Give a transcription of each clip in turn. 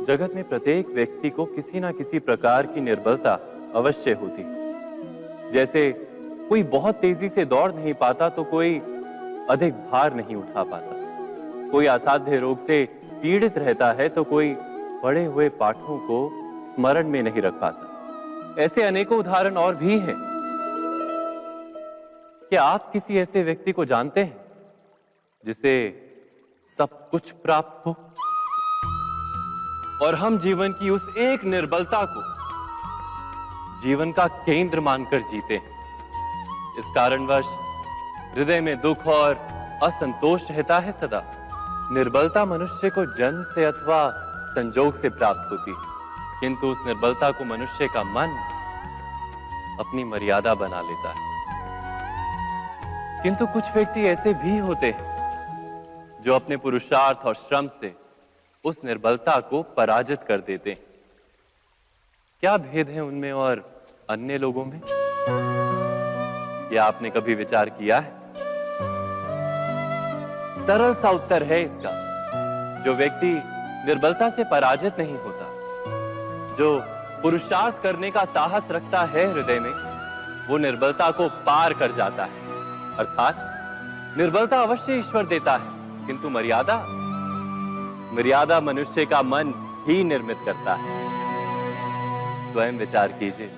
जगत में प्रत्येक व्यक्ति को किसी ना किसी प्रकार की निर्बलता अवश्य होती। जैसे कोई बहुत तेजी से दौड़ नहीं पाता तो कोई अधिक भार नहीं उठा पाता, कोई असाध्य रोग से पीड़ित रहता है तो कोई पढ़े हुए पाठों को स्मरण में नहीं रख पाता। ऐसे अनेकों उदाहरण और भी हैं। क्या आप किसी ऐसे व्यक्ति को जानते हैं जिसे सब कुछ प्राप्त हो और हम जीवन की उस एक निर्बलता को जीवन का केंद्र मानकर जीते हैं? इस कारणवश हृदय में दुख और असंतोष रहता है सदा। निर्बलता मनुष्य को जन्म से अथवा संजोग से प्राप्त होती है, किंतु उस निर्बलता को मनुष्य का मन अपनी मर्यादा बना लेता है। किंतु कुछ व्यक्ति ऐसे भी होते हैं जो अपने पुरुषार्थ और श्रम से उस निर्बलता को पराजित कर देते हैं। क्या भेद है उनमें और अन्य लोगों में? क्या आपने कभी विचार किया है? सरल सा उत्तर है इसका। जो व्यक्ति निर्बलता से पराजित नहीं होता, जो पुरुषार्थ करने का साहस रखता है हृदय में, वो निर्बलता को पार कर जाता है। अर्थात निर्बलता अवश्य ईश्वर देता है, किंतु मर्यादा मनुष्य का मन ही निर्मित करता है। स्वयं विचार कीजिए।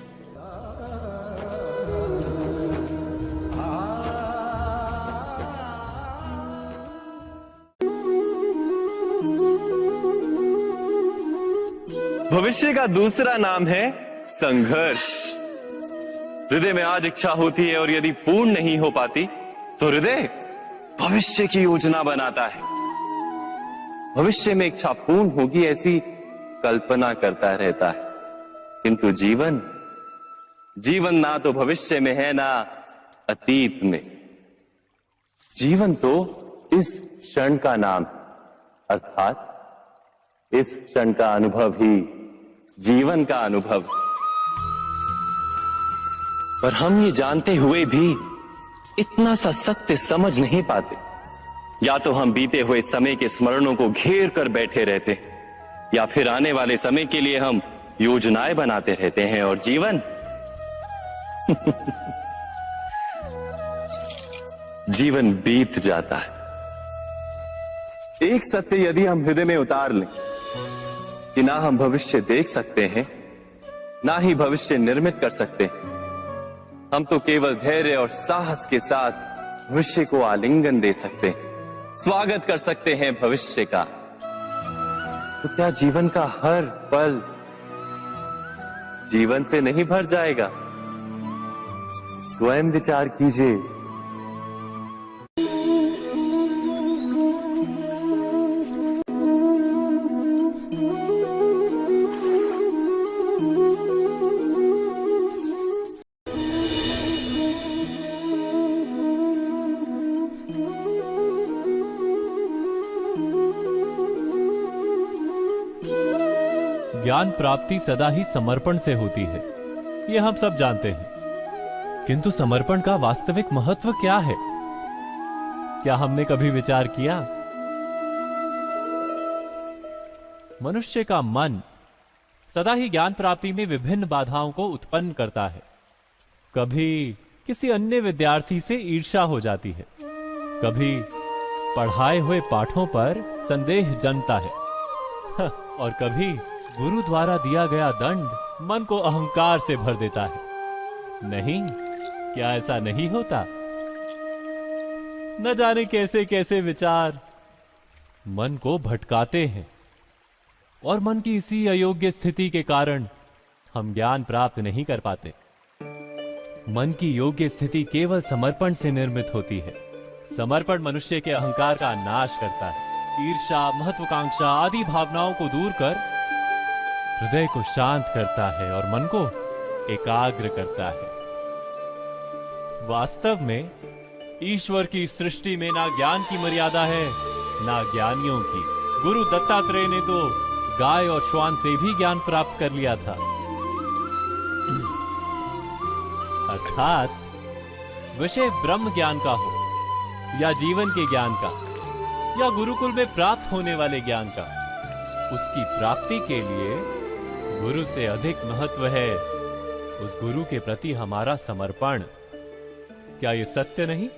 भविष्य का दूसरा नाम है संघर्ष। हृदय में आज इच्छा होती है और यदि पूर्ण नहीं हो पाती तो हृदय भविष्य की योजना बनाता है। भविष्य में इच्छा पूर्ण होगी ऐसी कल्पना करता रहता है, किंतु जीवन ना तो भविष्य में है ना अतीत में। जीवन तो इस क्षण का नाम है, अर्थात इस क्षण का अनुभव ही जीवन का अनुभव। पर हम ये जानते हुए भी इतना सा सत्य समझ नहीं पाते। या तो हम बीते हुए समय के स्मरणों को घेर कर बैठे रहते हैं, या फिर आने वाले समय के लिए हम योजनाएं बनाते रहते हैं और जीवन जीवन बीत जाता है। एक सत्य यदि हम हृदय में उतार लें कि ना हम भविष्य देख सकते हैं, ना ही भविष्य निर्मित कर सकते हैं, हम तो केवल धैर्य और साहस के साथ भविष्य को आलिंगन दे सकते हैं, स्वागत कर सकते हैं भविष्य का। तो क्या जीवन का हर पल जीवन से नहीं भर जाएगा? स्वयं विचार कीजिए। ज्ञान प्राप्ति सदा ही समर्पण से होती है, यह हम सब जानते हैं। किंतु समर्पण का वास्तविक महत्व क्या है? क्या हमने कभी विचार किया? मनुष्य का मन सदा ही ज्ञान प्राप्ति में विभिन्न बाधाओं को उत्पन्न करता है। कभी किसी अन्य विद्यार्थी से ईर्ष्या हो जाती है, कभी पढ़ाए हुए पाठों पर संदेह जन्मता है और कभी गुरु द्वारा दिया गया दंड मन को अहंकार से भर देता है। नहीं, क्या ऐसा नहीं होता? न जाने कैसे कैसे विचार मन को भटकाते हैं और मन की इसी अयोग्य स्थिति के कारण हम ज्ञान प्राप्त नहीं कर पाते। मन की योग्य स्थिति केवल समर्पण से निर्मित होती है। समर्पण मनुष्य के अहंकार का नाश करता है, ईर्ष्या, महत्वाकांक्षा आदि भावनाओं को दूर कर हृदय को शांत करता है और मन को एकाग्र करता है। वास्तव में ईश्वर की सृष्टि में ना ज्ञान की मर्यादा है ना ज्ञानियों की। गुरु दत्तात्रेय ने तो गाय और श्वान से भी ज्ञान प्राप्त कर लिया था। अर्थात विषय ब्रह्म ज्ञान का हो या जीवन के ज्ञान का या गुरुकुल में प्राप्त होने वाले ज्ञान का, उसकी प्राप्ति के लिए गुरु से अधिक महत्व है उस गुरु के प्रति हमारा समर्पण। क्या ये सत्य नहीं?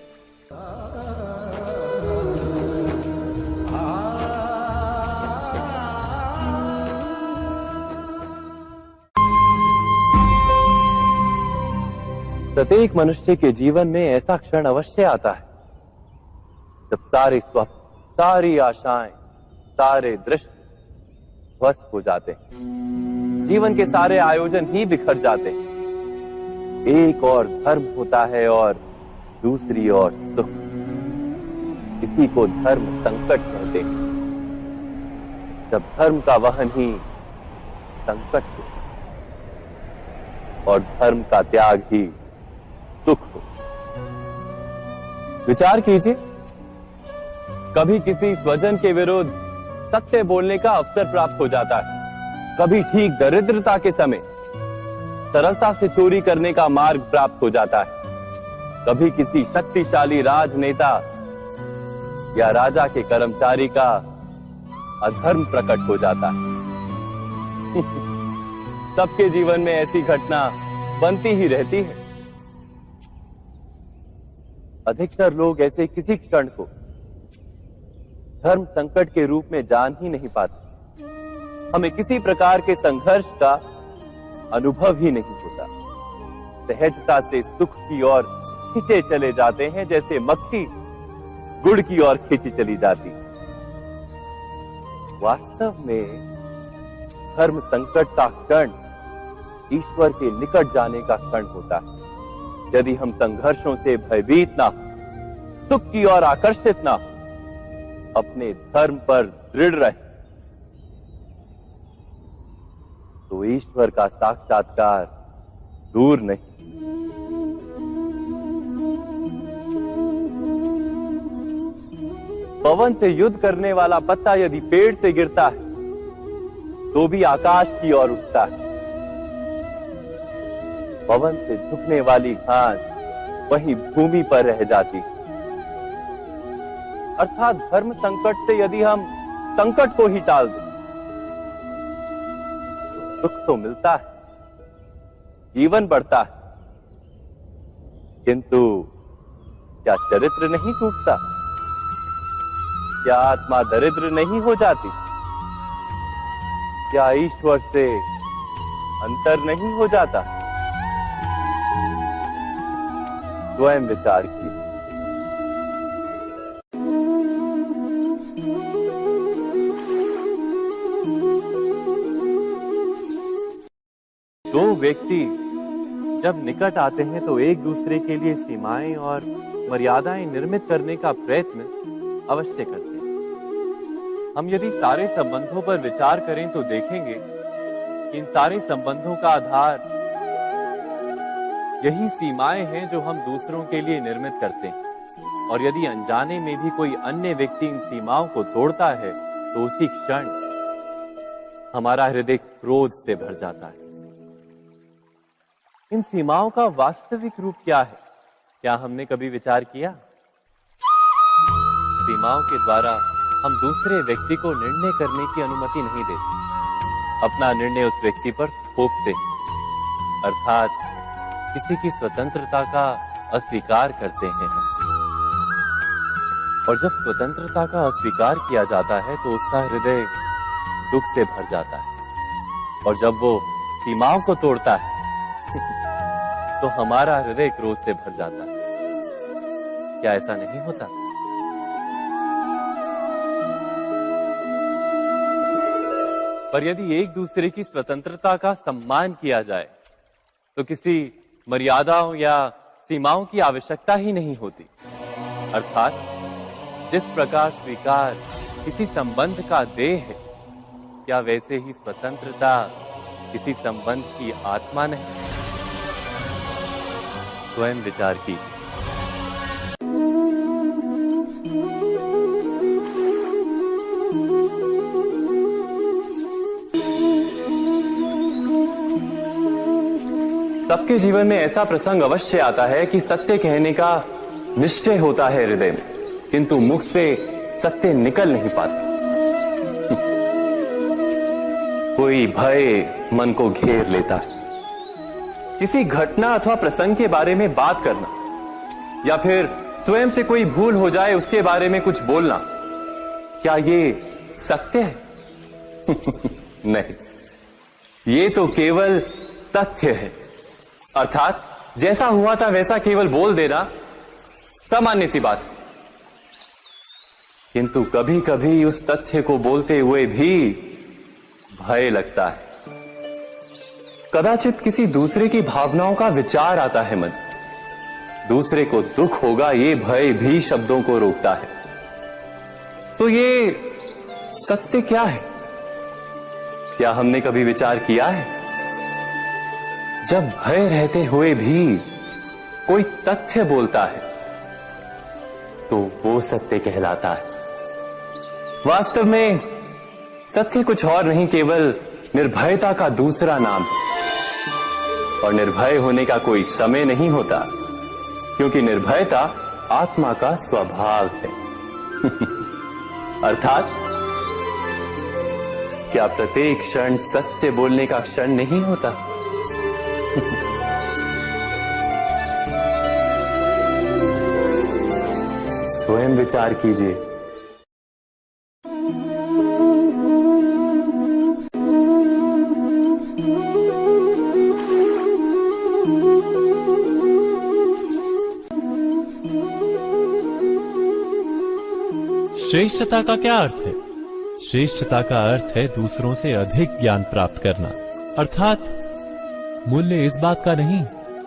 प्रत्येक मनुष्य के जीवन में ऐसा क्षण अवश्य आता है जब सारे स्वप्न, सारी आशाएं, सारे दृश्य ध्वस्त हो जाते हैं। जीवन के सारे आयोजन ही बिखर जाते हैं। एक और धर्म होता है और दूसरी ओर सुख। इसी को धर्म संकट कहते हैं। जब धर्म का वहन ही संकट हो और धर्म का त्याग ही सुख हो। विचार कीजिए, कभी किसी स्वजन के विरुद्ध सत्य बोलने का अवसर प्राप्त हो जाता है, कभी ठीक दरिद्रता के समय सरलता से चोरी करने का मार्ग प्राप्त हो जाता है, कभी किसी शक्तिशाली राजनेता या राजा के कर्मचारी का अधर्म प्रकट हो जाता है। सबके जीवन में ऐसी घटना बनती ही रहती है। अधिकतर लोग ऐसे किसी क्षण को धर्म संकट के रूप में जान ही नहीं पाते। हमें किसी प्रकार के संघर्ष का अनुभव ही नहीं होता। सहजता से सुख की ओर खींचे चले जाते हैं, जैसे मक्खी गुड़ की ओर खींची चली जाती। वास्तव में धर्म संकट का क्षण ईश्वर के निकट जाने का क्षण होता है। यदि हम संघर्षों से भयभीत ना हो, सुख की ओर आकर्षित ना हो, अपने धर्म पर दृढ़ रहे, तो ईश्वर का साक्षात्कार दूर नहीं। पवन से युद्ध करने वाला पत्ता यदि पेड़ से गिरता है तो भी आकाश की ओर उठता है। पवन से झुकने वाली घास वहीं भूमि पर रह जाती। अर्थात धर्म संकट से यदि हम संकट को ही टाल दें तो सुख तो मिलता है, जीवन बढ़ता है, किंतु क्या चरित्र नहीं टूटता? क्या आत्मा दरिद्र नहीं हो जाती? क्या ईश्वर से अंतर नहीं हो जाता? स्वयं विचार कीजिए। दो व्यक्ति जब निकट आते हैं तो एक दूसरे के लिए सीमाएं और मर्यादाएं निर्मित करने का प्रयत्न अवश्य करते हैं। हम यदि सारे संबंधों पर विचार करें तो देखेंगे कि इन सारे संबंधों का आधार यही सीमाएं हैं जो हम दूसरों के लिए निर्मित करते हैं। और यदि अनजाने में भी कोई अन्य व्यक्ति इन सीमाओं को तोड़ता है तो उसी क्षण हमारा हृदय क्रोध से भर जाता है। इन सीमाओं का वास्तविक रूप क्या है? क्या हमने कभी विचार किया? सीमाओं के द्वारा हम दूसरे व्यक्ति को निर्णय करने की अनुमति नहीं देते, अपना निर्णय उस व्यक्ति पर थोपते, अर्थात किसी की स्वतंत्रता का अस्वीकार करते हैं। और जब स्वतंत्रता का अस्वीकार किया जाता है तो उसका हृदय दुख से भर जाता है। और जब वो सीमाओं को तोड़ता है तो हमारा हृदय क्रोध से भर जाता है। क्या ऐसा नहीं होता? पर यदि एक दूसरे की स्वतंत्रता का सम्मान किया जाए तो किसी मर्यादाओं या सीमाओं की आवश्यकता ही नहीं होती। अर्थात जिस प्रकार स्वीकार किसी संबंध का देह है, क्या वैसे ही स्वतंत्रता किसी संबंध की आत्मा नहीं? स्वयं विचार कीजिए। सबके जीवन में ऐसा प्रसंग अवश्य आता है कि सत्य कहने का निश्चय होता है हृदय में, किंतु मुख से सत्य निकल नहीं पाता। कोई भय मन को घेर लेता है। किसी घटना अथवा प्रसंग के बारे में बात करना या फिर स्वयं से कोई भूल हो जाए उसके बारे में कुछ बोलना, क्या ये सत्य है? नहीं, ये तो केवल तथ्य है। अर्थात जैसा हुआ था वैसा केवल बोल देना सामान्य सी बात है। किंतु कभी कभी उस तथ्य को बोलते हुए भी भय लगता है। कदाचित किसी दूसरे की भावनाओं का विचार आता है मन, दूसरे को दुख होगा ये भय भी शब्दों को रोकता है। तो ये सत्य क्या है? क्या हमने कभी विचार किया है? जब भय रहते हुए भी कोई तथ्य बोलता है तो वो सत्य कहलाता है। वास्तव में सत्य कुछ और नहीं, केवल निर्भयता का दूसरा नाम है। और निर्भय होने का कोई समय नहीं होता, क्योंकि निर्भयता आत्मा का स्वभाव है। अर्थात क्या प्रत्येक क्षण सत्य बोलने का क्षण नहीं होता? स्वयं विचार कीजिए। श्रेष्ठता का क्या अर्थ है? श्रेष्ठता का अर्थ है दूसरों से अधिक ज्ञान प्राप्त करना। अर्थात मूल्य इस बात का नहीं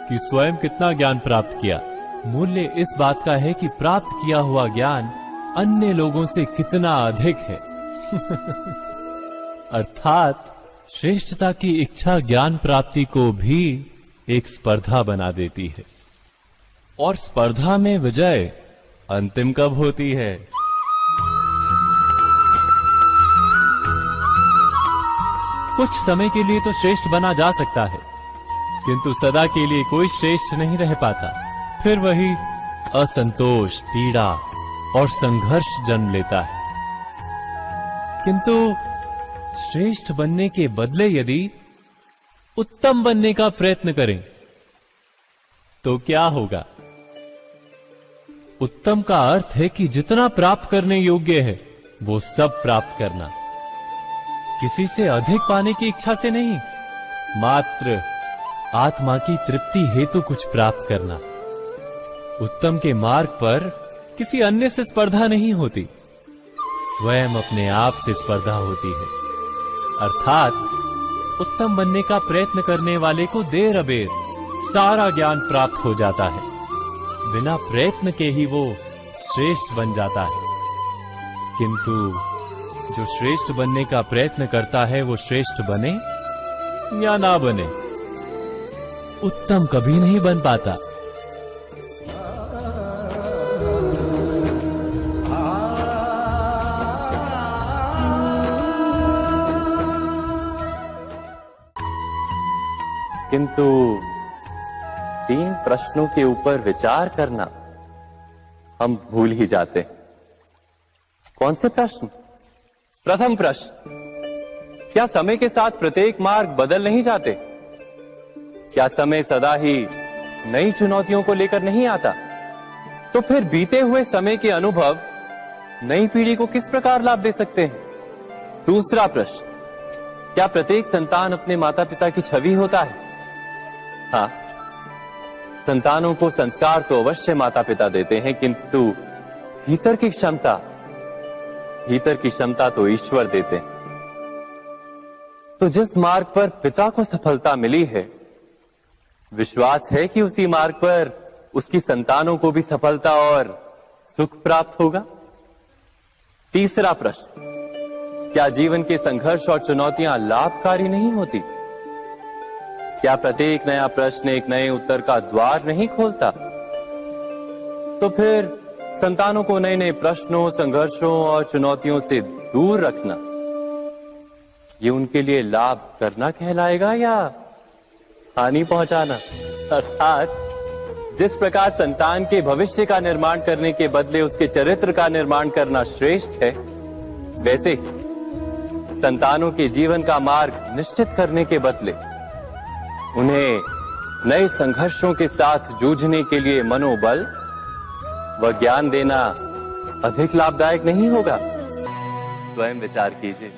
कि स्वयं कितना ज्ञान प्राप्त किया, मूल्य इस बात का है कि प्राप्त किया हुआ ज्ञान अन्य लोगों से कितना अधिक है। अर्थात श्रेष्ठता की इच्छा ज्ञान प्राप्ति को भी एक स्पर्धा बना देती है। और स्पर्धा में विजय अंतिम कब होती है? कुछ समय के लिए तो श्रेष्ठ बना जा सकता है, किंतु सदा के लिए कोई श्रेष्ठ नहीं रह पाता। फिर वही असंतोष, पीड़ा और संघर्ष जन्म लेता है। किंतु श्रेष्ठ बनने के बदले यदि उत्तम बनने का प्रयत्न करें तो क्या होगा? उत्तम का अर्थ है कि जितना प्राप्त करने योग्य है वो सब प्राप्त करना, किसी से अधिक पाने की इच्छा से नहीं, मात्र आत्मा की तृप्ति हेतु कुछ प्राप्त करना। उत्तम के मार्ग पर किसी अन्य से स्पर्धा नहीं होती, स्वयं अपने आप से स्पर्धा होती है। अर्थात उत्तम बनने का प्रयत्न करने वाले को देर अबेर सारा ज्ञान प्राप्त हो जाता है, बिना प्रयत्न के ही वो श्रेष्ठ बन जाता है। किंतु जो श्रेष्ठ बनने का प्रयत्न करता है वो श्रेष्ठ बने या ना बने, उत्तम कभी नहीं बन पाता। किंतु 3 प्रश्नों के ऊपर विचार करना हम भूल ही जाते हैं। कौन से प्रश्न? प्रथम प्रश्न, क्या समय के साथ प्रत्येक मार्ग बदल नहीं जाते? क्या समय सदा ही नई चुनौतियों को लेकर नहीं आता? तो फिर बीते हुए समय के अनुभव नई पीढ़ी को किस प्रकार लाभ दे सकते हैं? दूसरा प्रश्न, क्या प्रत्येक संतान अपने माता पिता की छवि होता है? हाँ, संतानों को संस्कार तो अवश्य माता पिता देते हैं, किंतु भीतर की क्षमता तो ईश्वर देते हैं। तो जिस मार्ग पर पिता को सफलता मिली है, विश्वास है कि उसी मार्ग पर उसकी संतानों को भी सफलता और सुख प्राप्त होगा। तीसरा प्रश्न, क्या जीवन के संघर्ष और चुनौतियां लाभकारी नहीं होती? क्या प्रत्येक नया प्रश्न एक नए उत्तर का द्वार नहीं खोलता? तो फिर संतानों को नए नए प्रश्नों, संघर्षों और चुनौतियों से दूर रखना, ये उनके लिए लाभ करना कहलाएगा या हानि पहुंचाना? अर्थात जिस प्रकार संतान के भविष्य का निर्माण करने के बदले उसके चरित्र का निर्माण करना श्रेष्ठ है, वैसे संतानों के जीवन का मार्ग निश्चित करने के बदले उन्हें नए संघर्षों के साथ जूझने के लिए मनोबल व ज्ञान देना अधिक लाभदायक नहीं होगा? स्वयं विचार कीजिए।